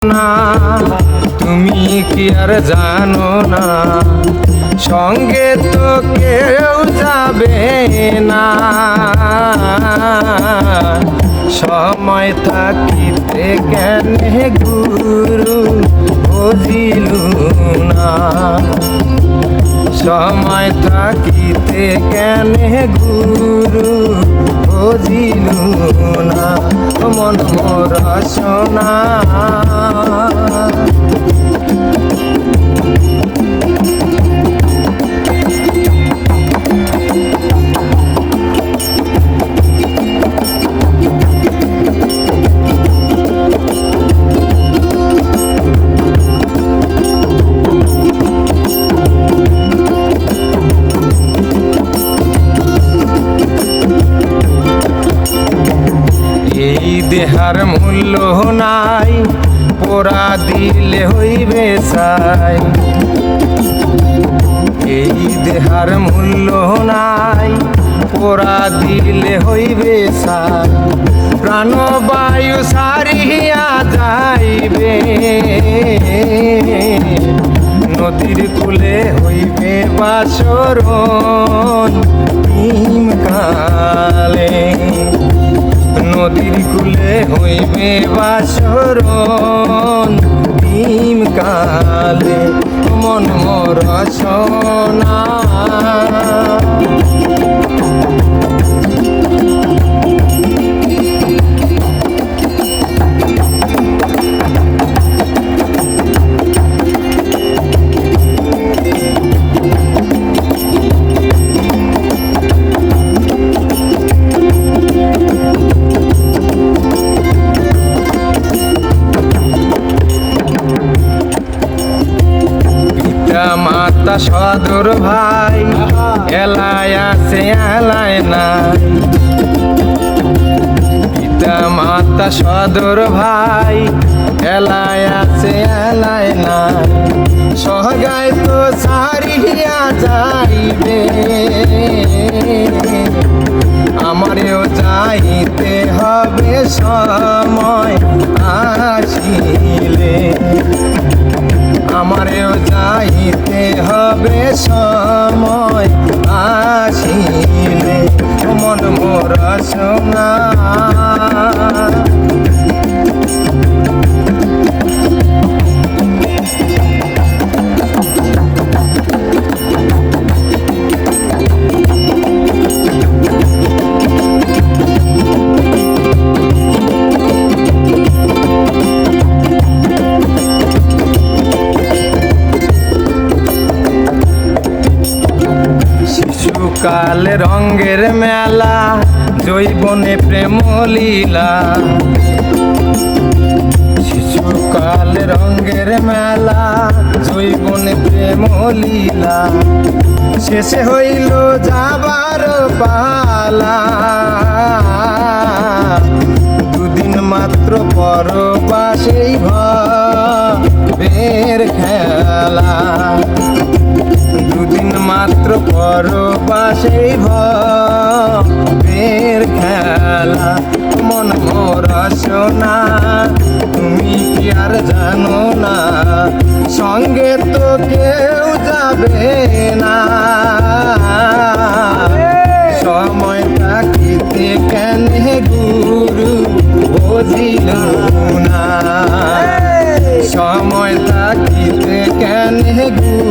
না তুমি কি আর জানো না, সঙ্গে তো কেউ যাবে না। সময় থাকিতে কেনে গুরু বুঝিলু না, সময় থাকিতে কেনে গুরু বুঝিলু না। মন মোর সোনা এই দেহার মূল্য নাই, পোড়া দিলে হইবে ছাই। এই দেহার মূল্য নাই, পোড়া দিলে হইবে ছাই। প্রাণবায়ু সারিয়া যাইবে, নদীর কূলে হইবে বাসরণ হিম কালে। নদীর কূলে হইবে বাসরণ হিম কালে। মন মোর সোনা মাতা সদর ভাই এলায় আছে এলায় নাই। পিতা মাতা সদর ভাই এলায় আছে এলায় নাই। সহগায় তো সারিয়া যাইবে, আমারেও যাইতে হবে সময় আসিলে। আমারেও যাইতে হবে সময় আসিলে। মন মোর সোনা কাল রঙ্গের মেলা, জৈবনে প্রেম লীলা। শিশুকাল রঙ্গের মেলা, জৈবনে প্রেম লীলা। শেষে হইল যাবার পালা, দুদিন মাত্র পরবাসেই ভবের খেলা। দুদিন মাত্র পরবাসেই ভবের খেলা। মন মোর সোনা তুমি কি আর জানো না, সঙ্গে তো কেউ যাবে না। সময় থাকিতে কেনে গুরু বুঝিল না, সময় থাকিতে কেনে গুরু